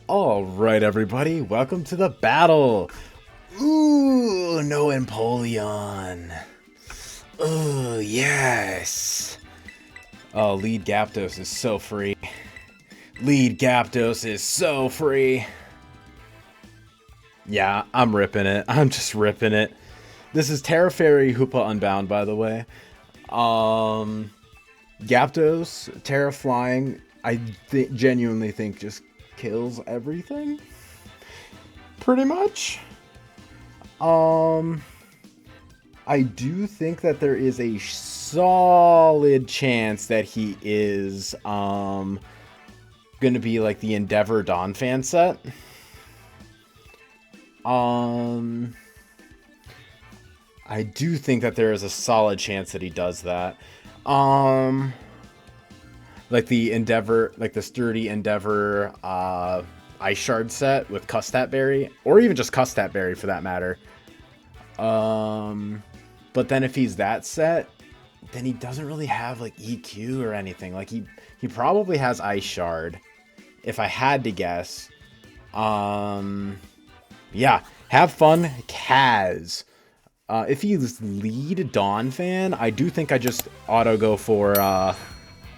Alright everybody, welcome to the battle! Ooh, no Empoleon. Ooh, yes! Oh, lead Zapdos is so free. Lead Zapdos is so free. Yeah, I'm ripping it. I'm just ripping it. This is Tera Fairy Hoopa Unbound, by the way. Zapdos, Tera Flying, I genuinely think just kills everything. Pretty much. I do think that there is a solid chance that he is gonna be like the Endeavor Donphan set. I do think that there is a solid chance that he does that. Like the Endeavor, like the sturdy Endeavor Ice Shard set with Custat Berry, or even just Custat Berry for that matter. But then if he's that set, then he doesn't really have like EQ or anything. Like he probably has Ice Shard, if I had to guess. Yeah, have fun, Kaz. If he's lead Donphan, I do think I just auto go for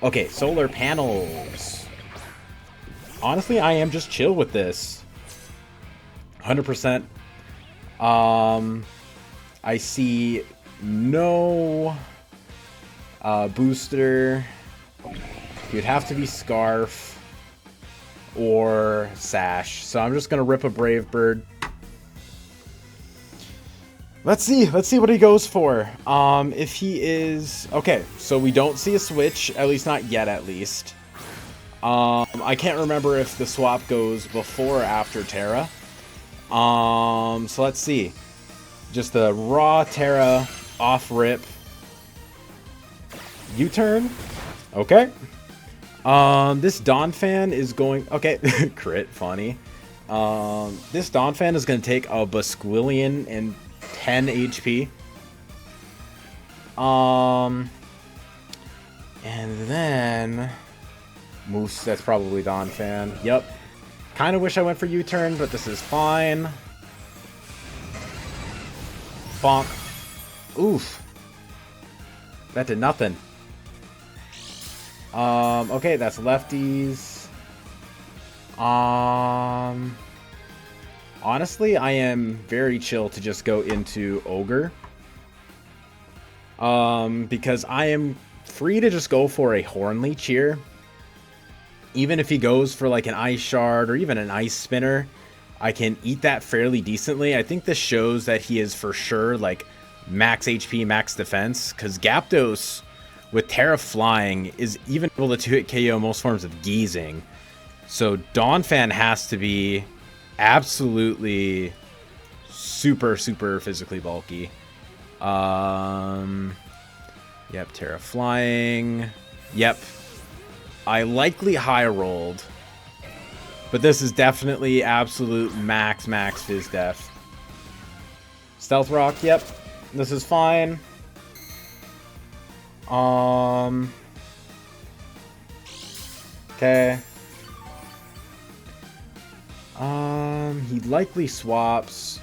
okay, solar panels. Honestly, I am just chill with this. 100%. I see no booster. You'd have to be Scarf or Sash. So I'm just going to rip a Brave Bird. Let's see what he goes for. If he is... Okay, so we don't see a switch, at least not yet, at least. I can't remember if the swap goes before or after Tera. So let's see. Just the raw Tera off rip. U-turn. Okay. This Donphan is going... Okay, crit, funny. This Donphan is going to take a Basquillion and 10 HP. And then Moose, that's probably Donphan. Yep. Kind of wish I went for U-turn, but this is fine. Bonk. Oof. That did nothing. Okay, that's lefties. Honestly, I am very chill to just go into Ogre. Because I am free to just go for a Hornleech here. Even if he goes for like an Ice Shard or even an Ice Spinner, I can eat that fairly decently. I think this shows that he is for sure like max HP, max defense. Because Zapdos with Tera Flying is even able to 2-hit KO most forms of Geezing. So Donphan has to be absolutely super physically bulky. Yep, Tera Flying. Yep. I likely high rolled, but this is definitely absolute max Fizz Def. Stealth Rock, yep. This is fine. Okay. He likely swaps.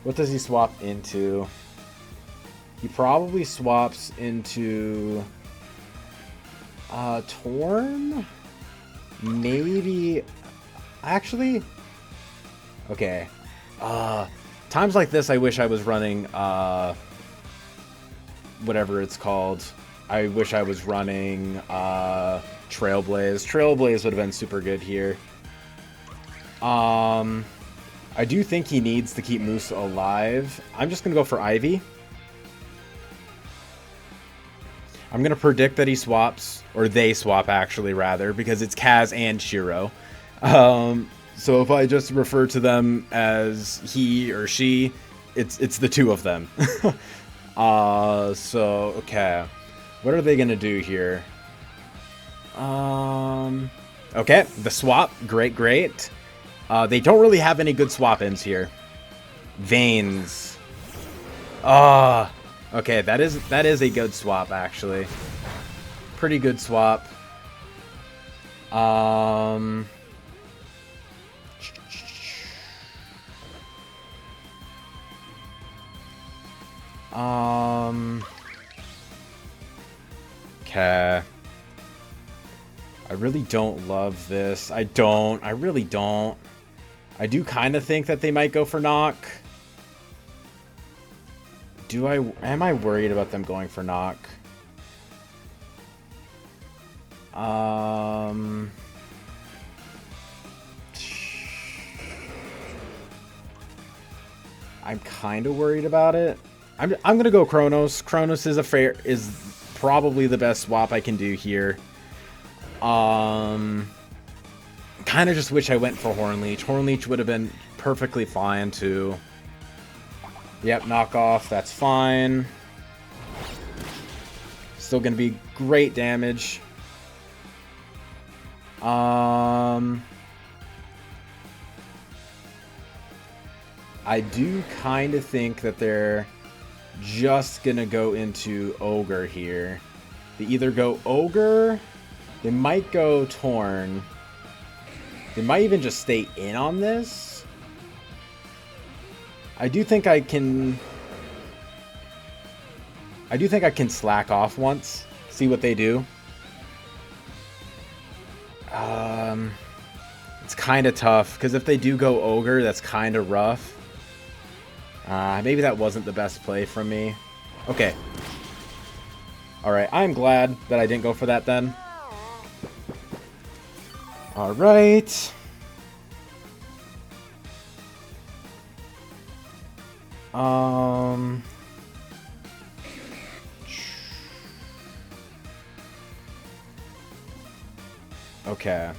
What does he swap into? He probably swaps into Torn? Maybe. Actually, okay. Times like this I wish I was running whatever it's called. I wish I was running Trailblaze. Trailblaze would have been super good here. I do think he needs to keep Moose alive. I'm just gonna go for Ivy. I'm gonna predict that he swaps, or they swap actually, rather, because it's Kaz and Shiro. So if I just refer to them as he or she, it's the two of them. So okay, what are they gonna do here? Okay, the swap, great. They don't really have any good swap-ins here. Veins. Okay, that is a good swap, actually. Pretty good swap. Okay. I really don't love this. I don't. I really don't. I do kind of think that they might go for knock. Am I worried about them going for knock? I'm kind of worried about it. I'm gonna go Chronos. Chronos is probably the best swap I can do here. Kind of just wish I went for Hornleech. Hornleech would have been perfectly fine too. Yep, knockoff. That's fine. Still gonna be great damage. I do kind of think that they're just gonna go into Ogre here. They either go Ogre, they might go Torn. They might even just stay in on this. I do think I can slack off once, see what they do. It's kind of tough, because if they do go Ogre, that's kind of rough. Maybe that wasn't the best play from me. Okay. Alright, I'm glad that I didn't go for that then. Alright. Okay.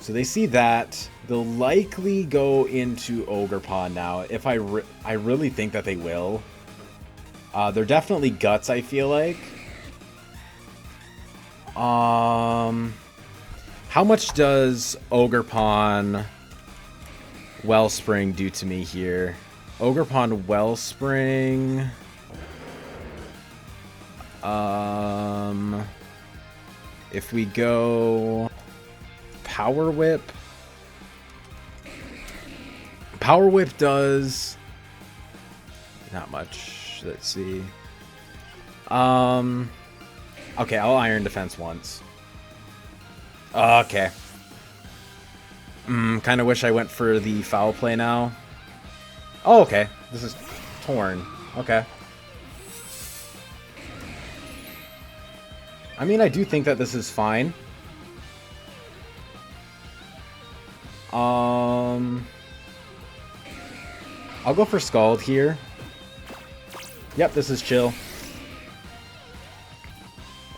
So they see that. They'll likely go into Ogre Pond now. If I really think that they will. They're definitely Guts, I feel like. How much does Ogre Pond Wellspring do to me here? Ogre Pond Wellspring. If we go Power Whip. Power Whip does not much. Let's see. Okay, I'll Iron Defense once. Okay. Kind of wish I went for the foul play now. Oh, okay. This is Torn. Okay. I mean, I do think that this is fine. I'll go for Scald here. Yep, this is chill.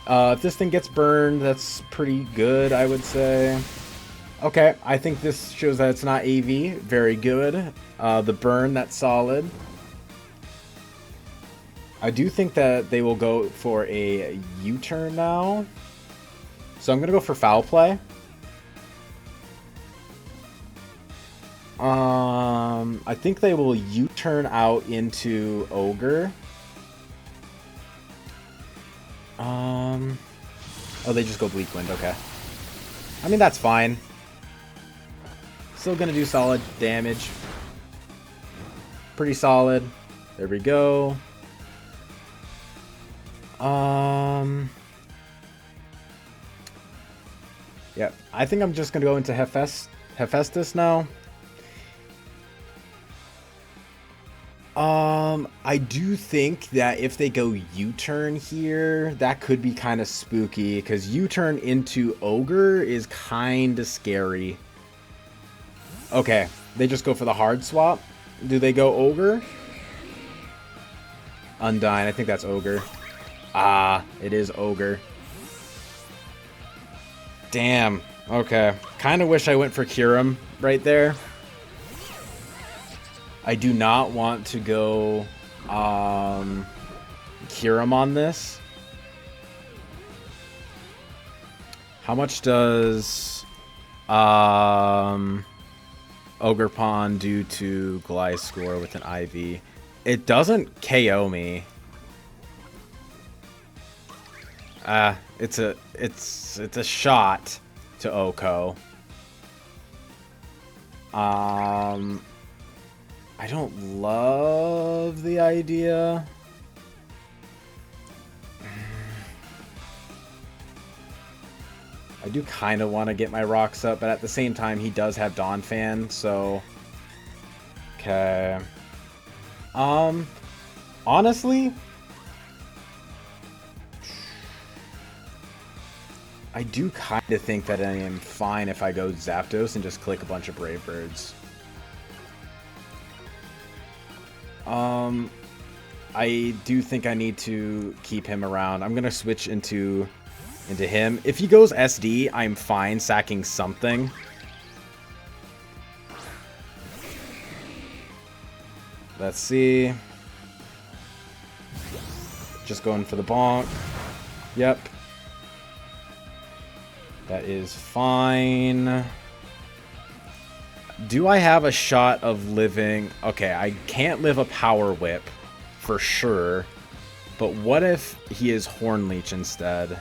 If this thing gets burned, that's pretty good, I would say. Okay, I think this shows that it's not AV. Very good. The burn, that's solid. I do think that they will go for a U-turn now. So I'm going to go for Foul Play. I think they will U-turn out into Ogre. Oh, they just go Bleak Wind, okay. I mean, that's fine. Still gonna do solid damage. Pretty solid. There we go. Yeah, I think I'm just gonna go into Hephaestus now. I do think that if they go U-turn here, that could be kind of spooky, because U-turn into Ogre is kind of scary. Okay, they just go for the hard swap. Do they go Ogre? Undyne, I think that's Ogre. Ah, it is Ogre. Damn, okay. Kind of wish I went for Kyurem right there. I do not want to go Kyurem on this. How much does Ogre Pond do to Gliscor with an IV? It doesn't KO me. It's a shot to Oko. I don't love the idea. I do kind of want to get my rocks up, but at the same time, he does have Donphan, so... Okay. Honestly... I do kind of think that I am fine if I go Zapdos and just click a bunch of Brave Birds. I do think I need to keep him around. I'm going to switch into him. If he goes SD, I'm fine sacking something. Let's see. Just going for the bonk. Yep. That is fine. Do I have a shot of living... Okay, I can't live a Power Whip for sure. But what if he is Horn Leech instead?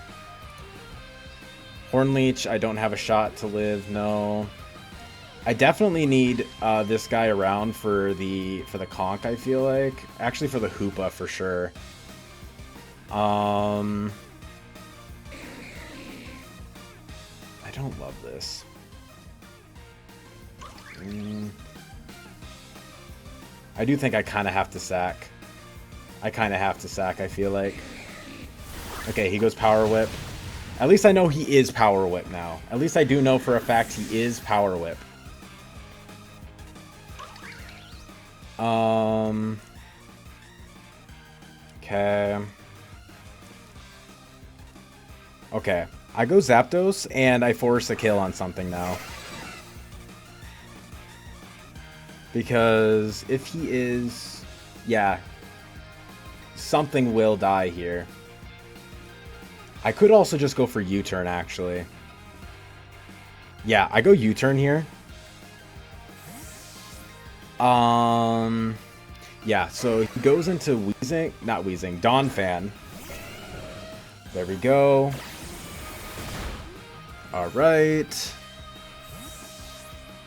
Horn Leech, I don't have a shot to live, no. I definitely need this guy around for the Conch, I feel like. Actually, for the Hoopa, for sure. I don't love this. I do think I kind of have to sack. I feel like. Okay, he goes Power Whip. At least I know he is Power Whip now. At least I do know for a fact he is Power Whip. Okay. Okay. I go Zapdos, and I force a kill on something now. Because if he is... Yeah. Something will die here. I could also just go for U-turn, actually. Yeah, I go U-turn here. Yeah, so he goes into Weezing... Not Weezing, Donphan. There we go. Alright.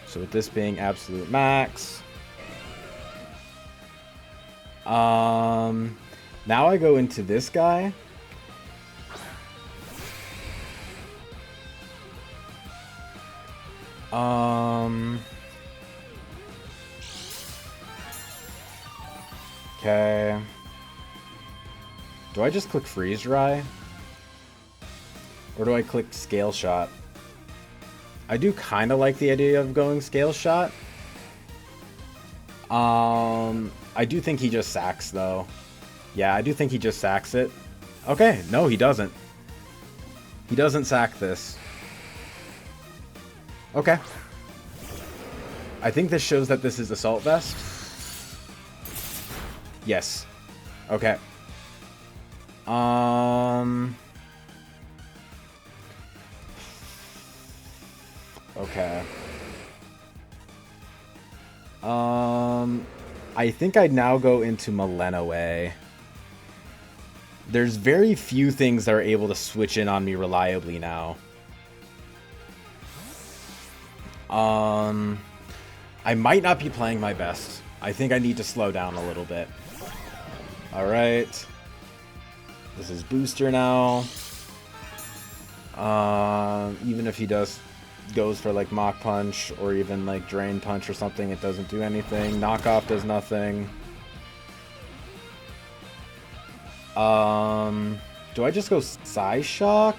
So with this being absolute max. Now I go into this guy. Okay. Do I just click Freeze Dry? Or do I click Scale Shot? I do kind of like the idea of going Scale Shot. I do think he just sacks, though. Yeah, I do think he just sacks it. Okay, no, he doesn't. He doesn't sack this. Okay. I think this shows that this is Assault Vest. Yes. Okay. Okay. I think I'd now go into Malenoe. There's very few things that are able to switch in on me reliably now. I might not be playing my best. I think I need to slow down a little bit. Alright. This is Booster now. Even if he goes for like Mach Punch or even like Drain Punch or something, it doesn't do anything. Knockoff does nothing. Do I just go Psyshock?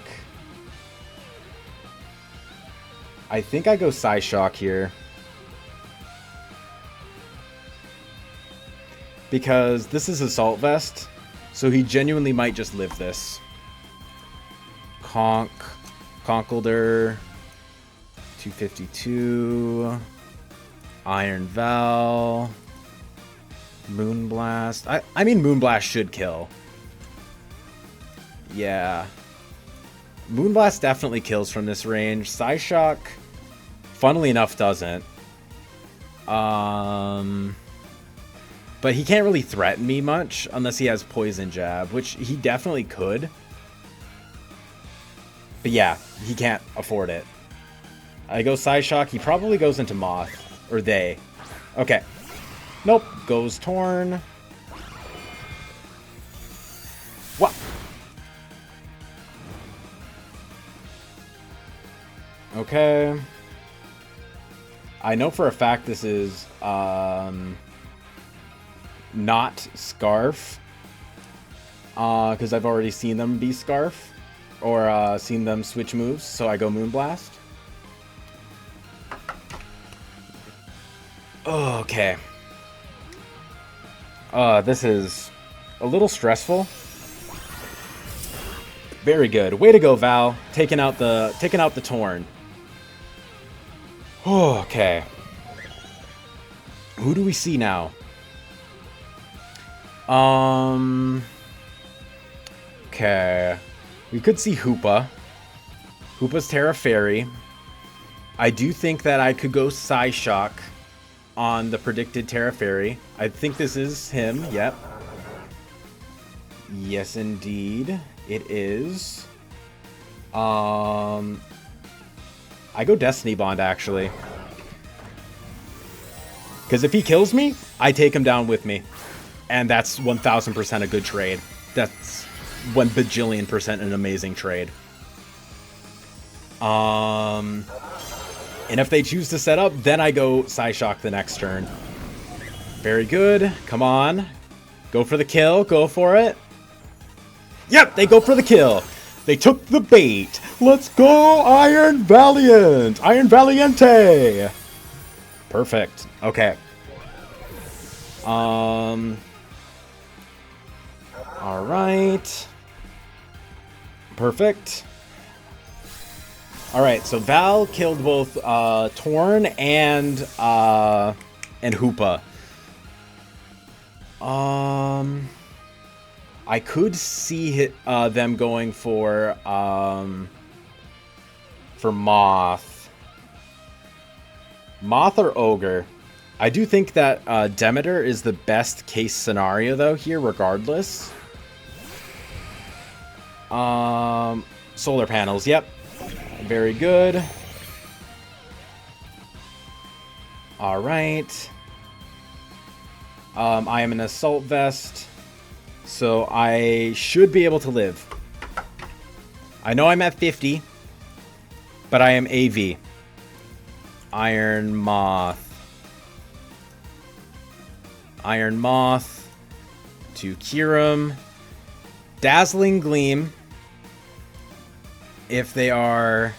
I think I go Psyshock here. Because this is Assault Vest, so he genuinely might just live this. Conkeldurr, 252, Iron Val, Moonblast. I mean, Moonblast should kill. Yeah. Moonblast definitely kills from this range. Psyshock, funnily enough, doesn't. But he can't really threaten me much unless he has Poison Jab, which he definitely could. But yeah, he can't afford it. I go Psyshock. He probably goes into Moth. Or they. Okay. Nope. Goes Torn. What? Okay. I know for a fact this is not Scarf. Because I've already seen them be Scarf. Or seen them switch moves, so I go Moonblast. Okay. This is a little stressful. Very good. Way to go, Val. Taking out the Torn. Okay. Who do we see now? Okay. We could see Hoopa. Hoopa's Tera Fairy. I do think that I could go Psyshock on the predicted Tera Fairy. I think this is him. Yep. Yes, indeed. It is. I go Destiny Bond, actually. Because if he kills me, I take him down with me. And that's 1000% a good trade. That's 1 bajillion% an amazing trade. And if they choose to set up, then I go Psyshock the next turn. Very good. Come on. Go for the kill. Go for it. Yep, they go for the kill. They took the bait. Let's go, Iron Valiant. Iron Valiente. Perfect. Okay. All right. Perfect. All right, so Val killed both Torn and Hoopa. I could see them going for Moth. Moth or Ogre. I do think that Demeter is the best case scenario, though, here, regardless. Solar panels, yep. Very good. All right. I am an Assault Vest, so I should be able to live. I know I'm at 50, but I am AV. Iron Moth. Iron Moth to Kyurem. Dazzling Gleam. If they are...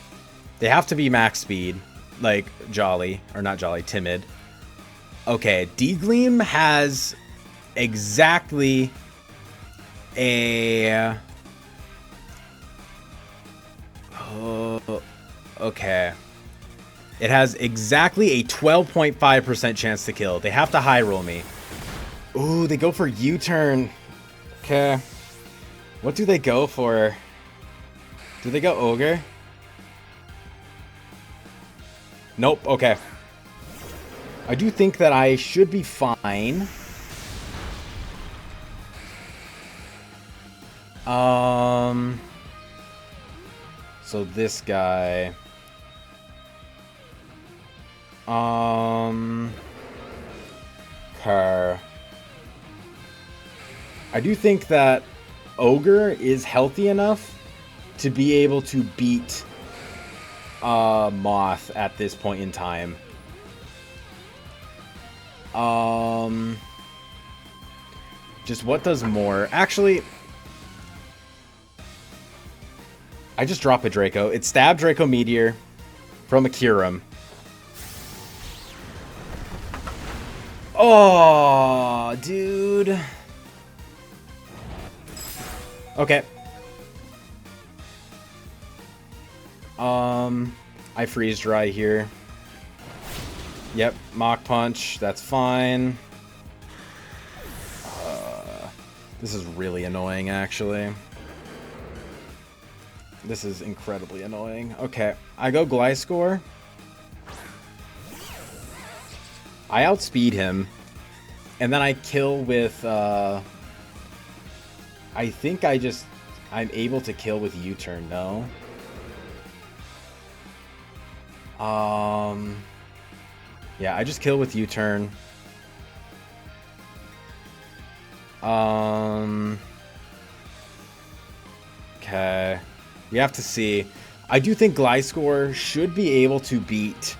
They have to be max speed. Like Jolly. Or not Jolly, Timid. Okay, D-Gleam has exactly a... okay. It has exactly a 12.5% chance to kill. They have to high roll me. Ooh, they go for U-turn. Okay. What do they go for? Do they go Ogre? Nope, okay. I do think that I should be fine. So this guy. Car. I do think that Ogre is healthy enough to be able to beat Moth at this point in time. Just what does more? Actually, I just drop a Draco. It stabbed Draco Meteor from a Kyurem. Oh, dude. Okay. I freeze dry here. Yep, Mach Punch. That's fine. This is really annoying, actually. This is incredibly annoying. Okay, I go Gliscor. I outspeed him. And then I kill with... I think I'm able to kill with U-turn, no? Yeah, I just kill with U-turn. Okay. We have to see. I do think Gliscor should be able to beat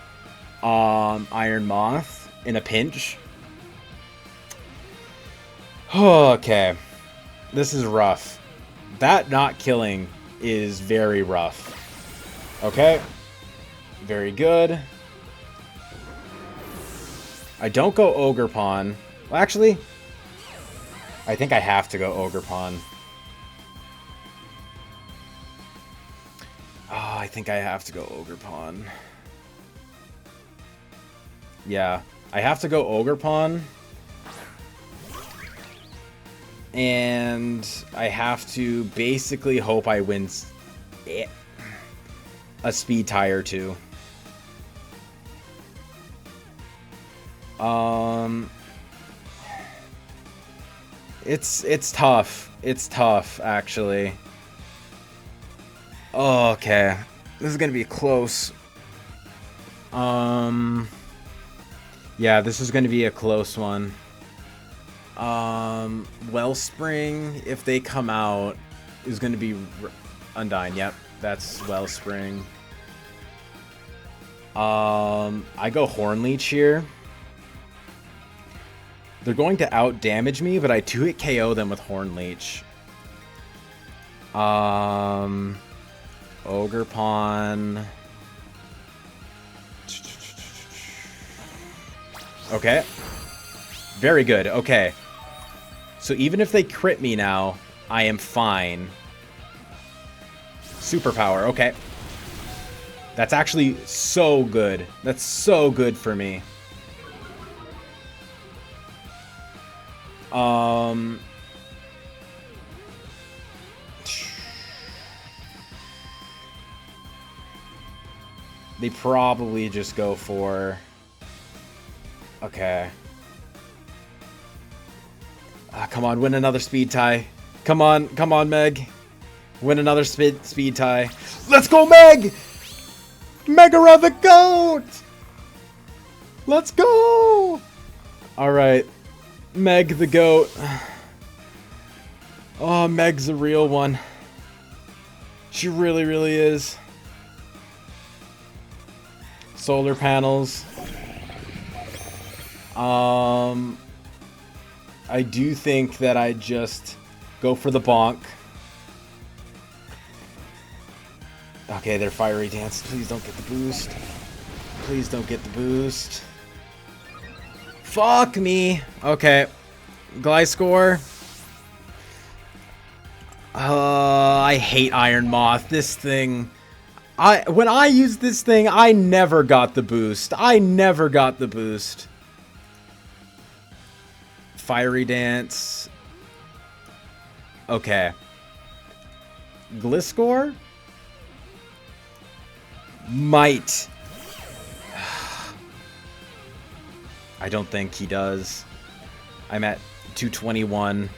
Iron Moth in a pinch. Okay. This is rough. That not killing is very rough. Okay. Very good. I don't go Ogerpon. Well, actually, I think I have to go Ogerpon. Oh, I think I have to go Ogerpon. Yeah, I have to go Ogerpon. And I have to basically hope I win a speed tie or two. It's tough. It's tough, actually. Oh, okay. This is gonna be close. Yeah, this is gonna be a close one. Wellspring, if they come out, is gonna be Undyne. Yep, that's Wellspring. I go Hornleech here. They're going to out-damage me, but I 2-hit KO them with Hornleech. Ogerpon. Okay. Very good. Okay. So even if they crit me now, I am fine. Superpower. Okay. That's actually so good. That's so good for me. They probably just go for... Okay. Come on, win another speed tie. Come on, Meg. Win another speed tie. Let's go, Meg! Megara the GOAT! Let's go! Alright. Meg the GOAT. Oh, Meg's a real one. She really, really is. Solar panels. I do think that I just go for the bonk. Okay, they're Fiery Dance. Please don't get the boost. Please don't get the boost. Fuck me. Okay. Gliscor. I hate Iron Moth. This thing... When I used this thing, I never got the boost. I never got the boost. Fiery Dance. Okay. Gliscor? Might. I don't think he does. I'm at 221.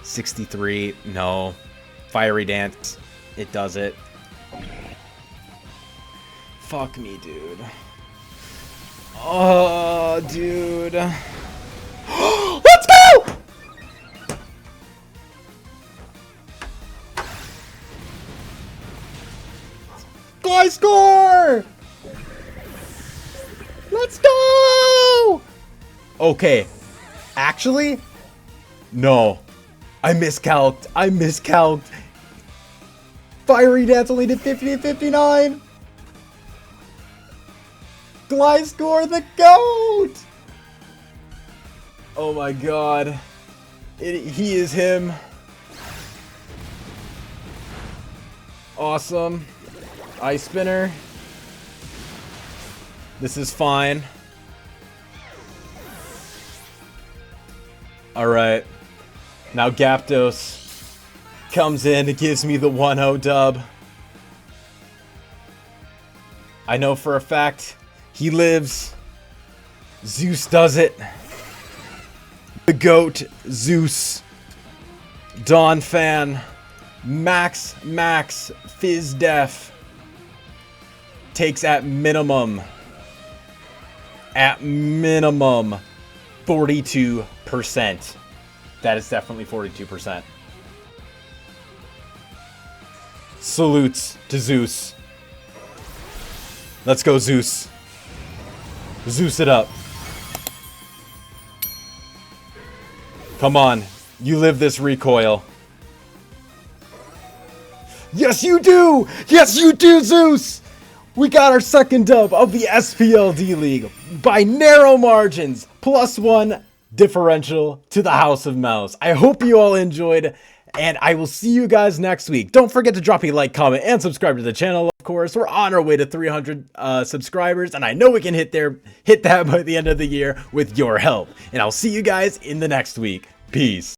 63. No. Fiery Dance. It does it. Fuck me, dude. Oh, dude. Let's go! Gliscor! Let's go! Okay. Actually, no. I miscalced. I miscalced. Fiery Dance only did 50 to 59. Gliscor the GOAT! Oh my god. He is him. Awesome. Ice Spinner. This is fine. Alright. Now Zapdos comes in and gives me the 1-0 dub. I know for a fact he lives. Zeus does it. The GOAT, Zeus. Dawn Fan. Max Fizz Def. Takes at minimum at minimum 42%. That is definitely 42%. Salutes to Zeus. Let's go, Zeus. Zeus it up. Come on. You live this recoil. Yes, you do! Yes, you do, Zeus! We got our second dub of the SPL D-League by narrow margins. +1 differential to the House of Mouse. I hope you all enjoyed, and I will see you guys next week. Don't forget to drop a like, comment, and subscribe to the channel, of course. We're on our way to 300 subscribers, and I know we can hit that by the end of the year with your help. And I'll see you guys in the next week. Peace.